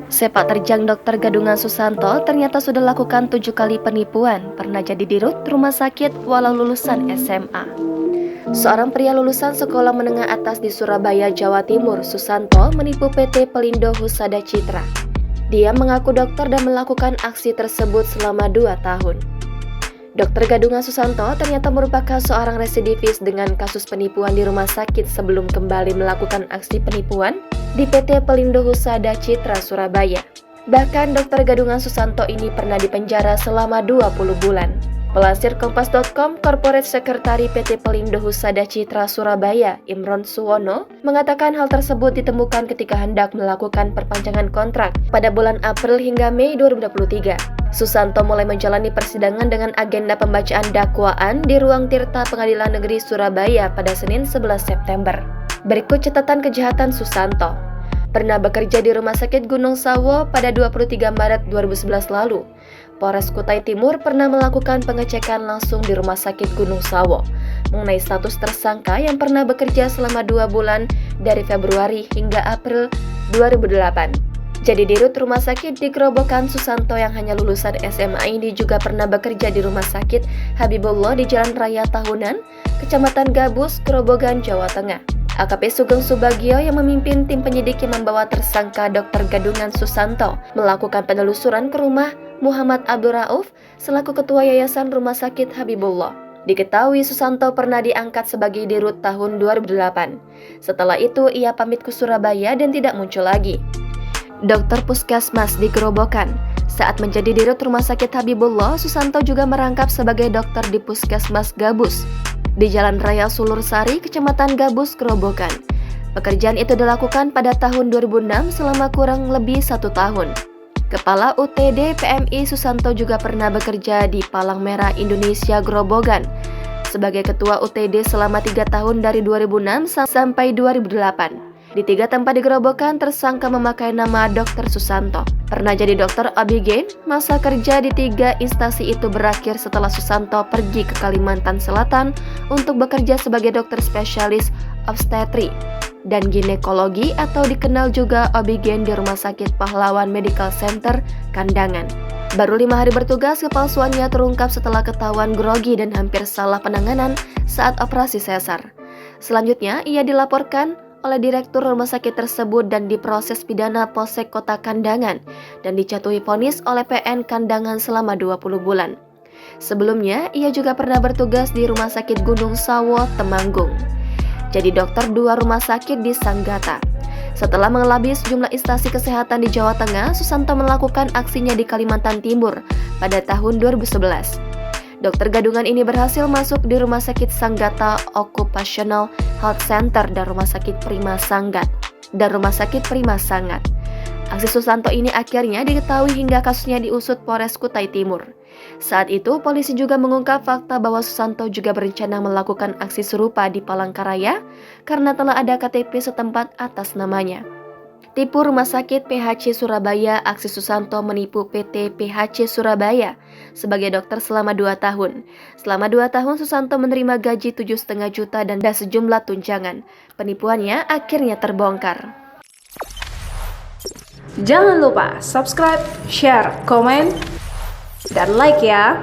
Sepak terjang Dr. Gadungan Susanto ternyata sudah lakukan 7 kali penipuan, pernah jadi dirut rumah sakit walau lulusan SMA. Seorang pria lulusan sekolah menengah atas di Surabaya, Jawa Timur, Susanto, menipu PT Pelindo Husada Citra. Dia mengaku dokter dan melakukan aksi tersebut selama 2 tahun. Dr. Gadungan Susanto ternyata merupakan seorang residivis dengan kasus penipuan di rumah sakit sebelum kembali melakukan aksi penipuan di PT Pelindo Husada Citra, Surabaya. Bahkan Dr. Gadungan Susanto ini pernah dipenjara selama 20 bulan. Pelansir Kompas.com, Corporate Secretary PT Pelindo Husada Citra Surabaya, Imron Suwono, mengatakan hal tersebut ditemukan ketika hendak melakukan perpanjangan kontrak pada bulan April hingga Mei 2023. Susanto mulai menjalani persidangan dengan agenda pembacaan dakwaan di Ruang Tirta Pengadilan Negeri Surabaya pada Senin 11 September. Berikut catatan kejahatan Susanto. Pernah bekerja di Rumah Sakit Gunung Sawo pada 23 Maret 2011 lalu. Polres Kutai Timur pernah melakukan pengecekan langsung di Rumah Sakit Gunung Sawo mengenai status tersangka yang pernah bekerja selama 2 bulan dari Februari hingga April 2008. Jadi dirut rumah sakit di Gerobokan. Susanto yang hanya lulusan SMA ini juga pernah bekerja di Rumah Sakit Habibullah di Jalan Raya Tahunan, Kecamatan Gabus, Gerobokan, Jawa Tengah. AKP Sugeng Subagio yang memimpin tim penyidik yang membawa tersangka Dr. Gadungan Susanto melakukan penelusuran ke rumah Muhammad Abdul Rauf selaku Ketua Yayasan Rumah Sakit Habibullah. Diketahui Susanto pernah diangkat sebagai dirut tahun 2008. Setelah itu ia pamit ke Surabaya dan tidak muncul lagi. Dokter Puskesmas di Gerobokan. Saat menjadi dirut Rumah Sakit Habibullah, Susanto juga merangkap sebagai dokter di Puskesmas Gabus di Jalan Raya Sulur Sari, Kecamatan Gabus, Gerobokan. Pekerjaan itu dilakukan pada tahun 2006 selama kurang lebih 1 tahun. Kepala UTD PMI Susanto juga pernah bekerja di Palang Merah Indonesia Grobogan sebagai Ketua UTD selama 3 tahun dari 2006 sampai 2008. Di 3 tempat di Gerobokan, tersangka memakai nama Dr. Susanto. Pernah jadi dokter OB/GYN, masa kerja di 3 instansi itu berakhir setelah Susanto pergi ke Kalimantan Selatan untuk bekerja sebagai dokter spesialis obstetri dan ginekologi atau dikenal juga OB/GYN di Rumah Sakit Pahlawan Medical Center, Kandangan. Baru 5 hari bertugas, kepalsuannya terungkap setelah ketahuan grogi dan hampir salah penanganan saat operasi sesar. Selanjutnya, ia dilaporkan oleh direktur rumah sakit tersebut dan diproses pidana Polsek Kota Kandangan dan dijatuhi vonis oleh PN Kandangan selama 20 bulan. Sebelumnya, ia juga pernah bertugas di Rumah Sakit Gunung Sawo, Temanggung. Jadi dokter 2 rumah sakit di Sanggata. Setelah mengelabui sejumlah instansi kesehatan di Jawa Tengah, Susanto melakukan aksinya di Kalimantan Timur pada tahun 2011. Dokter Gadungan ini berhasil masuk di Rumah Sakit Sanggata Occupational Health Center dan Rumah Sakit Prima Sangat. Aksi Susanto ini akhirnya diketahui hingga kasusnya diusut Polres Kutai Timur. Saat itu, polisi juga mengungkap fakta bahwa Susanto juga berencana melakukan aksi serupa di Palangkaraya karena telah ada KTP setempat atas namanya. Tipu Rumah Sakit PHC Surabaya. Aksi Susanto menipu PT PHC Surabaya sebagai dokter selama 2 tahun. Selama 2 tahun Susanto menerima gaji 7,5 juta dan sejumlah tunjangan. Penipuannya akhirnya terbongkar. Jangan lupa subscribe, share, komen, dan like ya.